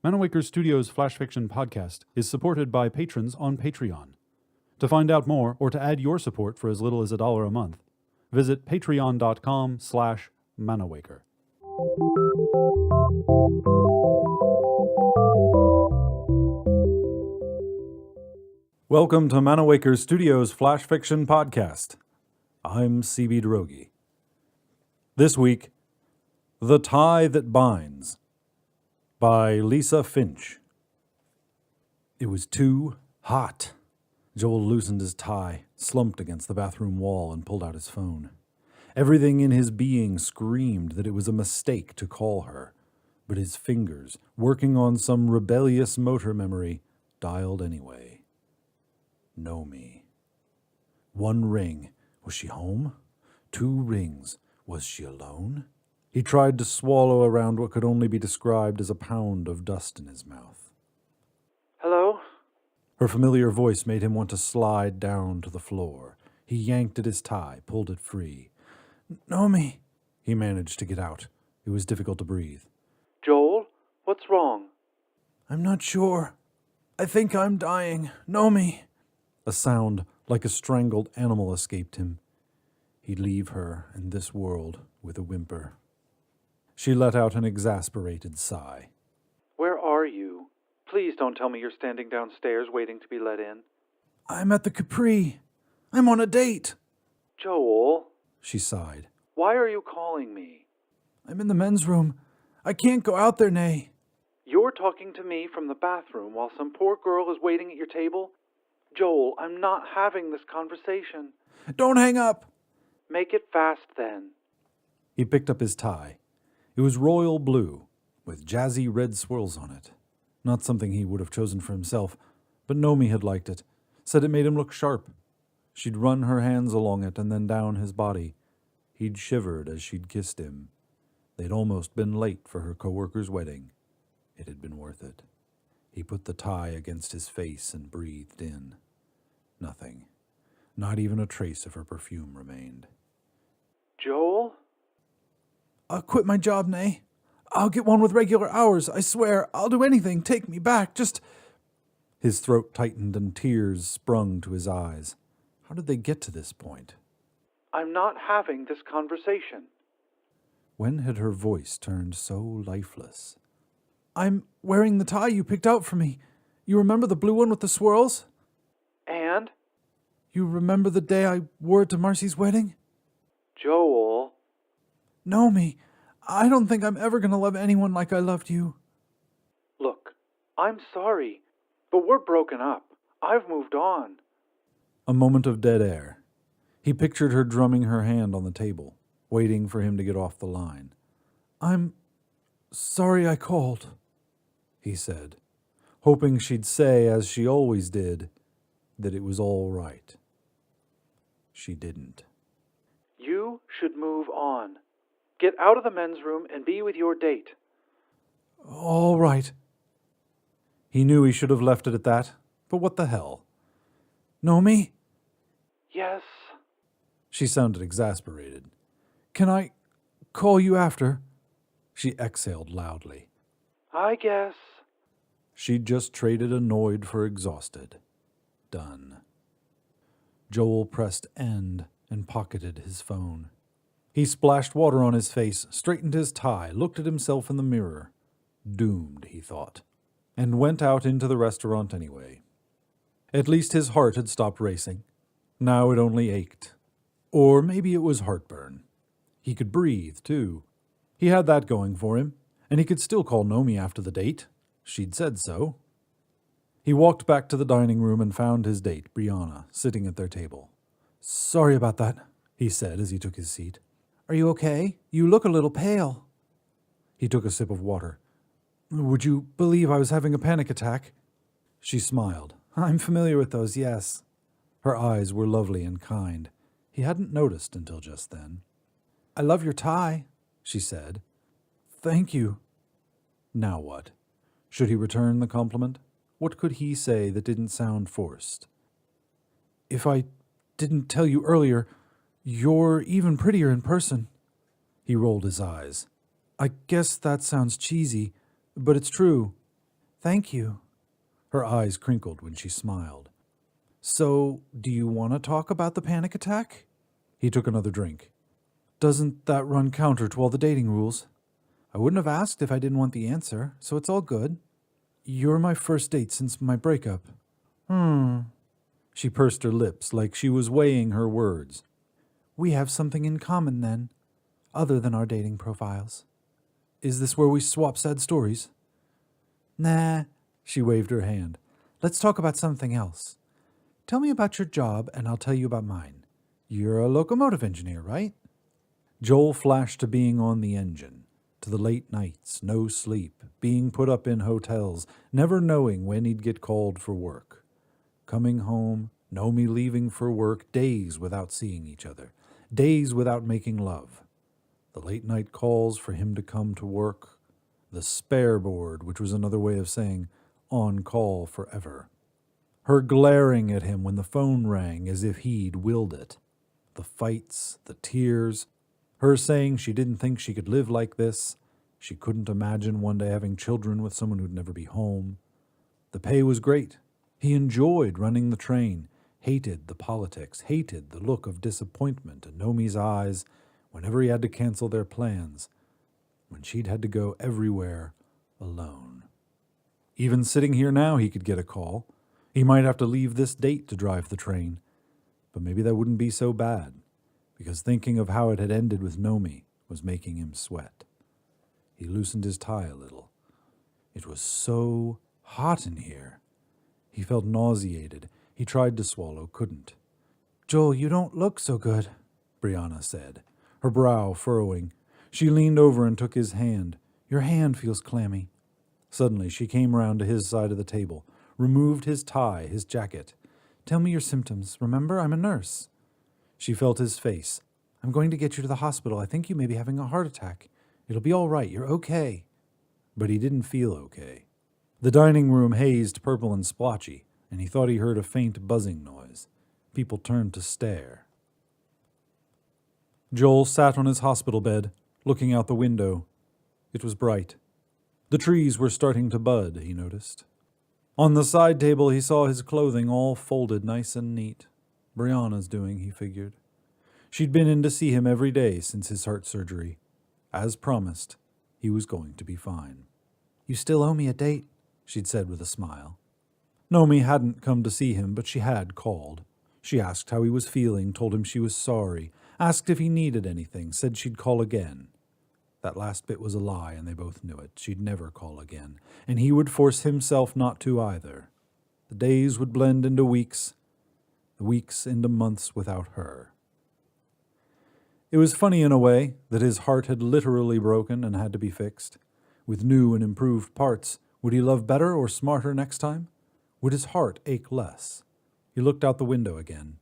Manawaker Studios Flash Fiction Podcast is supported by patrons on Patreon. To find out more or to add your support for as little as $1 a month, visit patreon.com/Manawaker. Welcome to Manawaker Studios Flash Fiction Podcast. I'm CB Drogi. This week, The Tie That Binds by Lisa Finch. It was too hot. Joel loosened his tie, slumped against the bathroom wall, and pulled out his phone. Everything in his being screamed that it was a mistake to call her, but his fingers, working on some rebellious motor memory, dialed anyway. Nomi. One ring. Was she home? 2 rings. Was she alone? He tried to swallow around what could only be described as a pound of dust in his mouth. Hello? Her familiar voice made him want to slide down to the floor. He yanked at his tie, pulled it free. Nomi, he managed to get out. It was difficult to breathe. Joel? What's wrong? I'm not sure. I think I'm dying. Nomi. A sound like a strangled animal escaped him. He'd leave her and this world with a whimper. She let out an exasperated sigh. Where are you? Please don't tell me you're standing downstairs waiting to be let in. I'm at the Capri. I'm on a date. Joel? She sighed. Why are you calling me? I'm in the men's room. I can't go out there, Nay. You're talking to me from the bathroom while some poor girl is waiting at your table? Joel, I'm not having this conversation. Don't hang up. Make it fast then. He picked up his tie. It was royal blue, with jazzy red swirls on it. Not something he would have chosen for himself, but Nomi had liked it, said it made him look sharp. She'd run her hands along it and then down his body. He'd shivered as she'd kissed him. They'd almost been late for her coworker's wedding. It had been worth it. He put the tie against his face and breathed in. Nothing. Not even a trace of her perfume remained. Joel? I'll quit my job, Nay. I'll get one with regular hours, I swear. I'll do anything. Take me back. Just... His throat tightened and tears sprung to his eyes. How did they get to this point? I'm not having this conversation. When had her voice turned so lifeless? I'm wearing the tie you picked out for me. You remember the blue one with the swirls? And? You remember the day I wore it to Marcy's wedding? Joel? Nomi, I don't think I'm ever going to love anyone like I loved you. Look, I'm sorry, but we're broken up. I've moved on. A moment of dead air. He pictured her drumming her hand on the table, waiting for him to get off the line. I'm sorry I called, he said, hoping she'd say, as she always did, that it was all right. She didn't. You should move on. Get out of the men's room and be with your date. All right. He knew he should have left it at that, but what the hell? Nomi? Yes. She sounded exasperated. Can I call you after? She exhaled loudly. I guess. She'd just traded annoyed for exhausted. Done. Joel pressed end and pocketed his phone. He splashed water on his face, straightened his tie, looked at himself in the mirror. Doomed, he thought, and went out into the restaurant anyway. At least his heart had stopped racing. Now it only ached. Or maybe it was heartburn. He could breathe, too. He had that going for him, and he could still call Nomi after the date. She'd said so. He walked back to the dining room and found his date, Brianna, sitting at their table. Sorry about that, he said as he took his seat. Are you okay? You look a little pale. He took a sip of water. Would you believe I was having a panic attack? She smiled. I'm familiar with those, yes. Her eyes were lovely and kind. He hadn't noticed until just then. I love your tie, she said. Thank you. Now what? Should he return the compliment? What could he say that didn't sound forced? If I didn't tell you earlier, you're even prettier in person. He rolled his eyes. I guess that sounds cheesy, but it's true. Thank you. Her eyes crinkled when she smiled. So, do you want to talk about the panic attack? He took another drink. Doesn't that run counter to all the dating rules? I wouldn't have asked if I didn't want the answer, so it's all good. You're my first date since my breakup. She pursed her lips like she was weighing her words. We have something in common then, other than our dating profiles. Is this where we swap sad stories? Nah, she waved her hand. Let's talk about something else. Tell me about your job and I'll tell you about mine. You're a locomotive engineer, right? Joel flashed to being on the engine, to the late nights, no sleep, being put up in hotels, never knowing when he'd get called for work. Coming home, Nomi leaving for work, days without seeing each other, days without making love. The late night calls for him to come to work, the spare board, which was another way of saying on call forever. Her glaring at him when the phone rang as if he'd willed it. The fights, the tears, her saying she didn't think she could live like this. She couldn't imagine one day having children with someone who'd never be home. The pay was great. He enjoyed running the train, hated the politics, hated the look of disappointment in Nomi's eyes whenever he had to cancel their plans, when she'd had to go everywhere alone. Even sitting here now, he could get a call. He might have to leave this date to drive the train, but maybe that wouldn't be so bad, because thinking of how it had ended with Nomi was making him sweat. He loosened his tie a little. It was so hot in here. He felt nauseated. He tried to swallow, couldn't. Joel, you don't look so good, Brianna said, her brow furrowing. She leaned over and took his hand. Your hand feels clammy. Suddenly she came round to his side of the table, removed his tie, his jacket. Tell me your symptoms. Remember, I'm a nurse. She felt his face. I'm going to get you to the hospital. I think you may be having a heart attack. It'll be all right. You're okay. But he didn't feel okay. The dining room hazed purple and splotchy, and he thought he heard a faint buzzing noise. People turned to stare. Joel sat on his hospital bed, looking out the window. It was bright. The trees were starting to bud, he noticed. On the side table he saw his clothing all folded nice and neat. Brianna's doing, he figured. She'd been in to see him every day since his heart surgery. As promised, he was going to be fine. You still owe me a date, she'd said with a smile. Nomi hadn't come to see him, but she had called. She asked how he was feeling, told him she was sorry, asked if he needed anything, said she'd call again. That last bit was a lie, and they both knew it. She'd never call again, and he would force himself not to either. The days would blend into weeks, the weeks into months without her. It was funny in a way that his heart had literally broken and had to be fixed. With new and improved parts, would he love better or smarter next time? Would his heart ache less? He looked out the window again.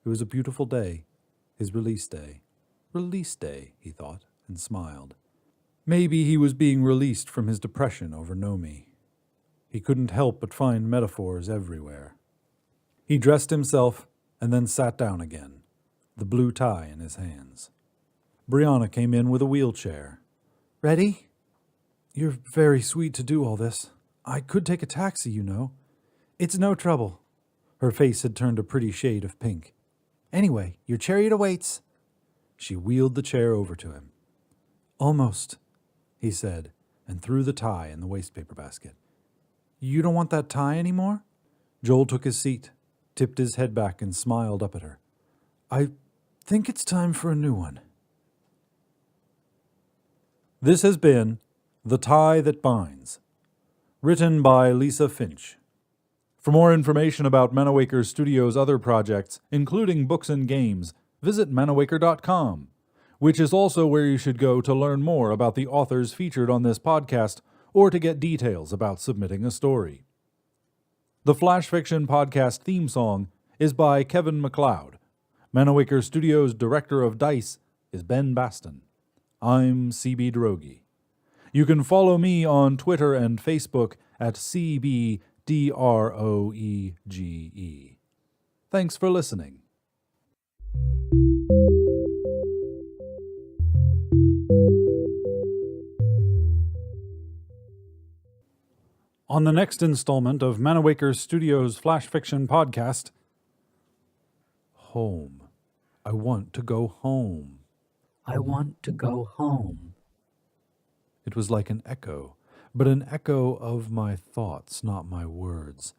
It was a beautiful day, his release day. Release day, he thought, and smiled. Maybe he was being released from his depression over Nomi. He couldn't help but find metaphors everywhere. He dressed himself and then sat down again, the blue tie in his hands. Brianna came in with a wheelchair. Ready? You're very sweet to do all this. I could take a taxi, you know. It's no trouble. Her face had turned a pretty shade of pink. Anyway, your chariot awaits. She wheeled the chair over to him. Almost, he said, and threw the tie in the wastepaper basket. You don't want that tie anymore? Joel took his seat, tipped his head back, and smiled up at her. I think it's time for a new one. This has been The Tie That Binds, written by Lisa Finch. For more information about Manawaker Studios' other projects, including books and games, visit manawaker.com, which is also where you should go to learn more about the authors featured on this podcast or to get details about submitting a story. The Flash Fiction Podcast theme song is by Kevin MacLeod. Manawaker Studios' director of DICE is Ben Baston. I'm CB Droege. You can follow me on Twitter and Facebook at CBDROEGE. Thanks for listening. On the next installment of Manawaker Studios Flash Fiction Podcast, home. I want to go home. I want to go home. It was like an echo, but an echo of my thoughts, not my words.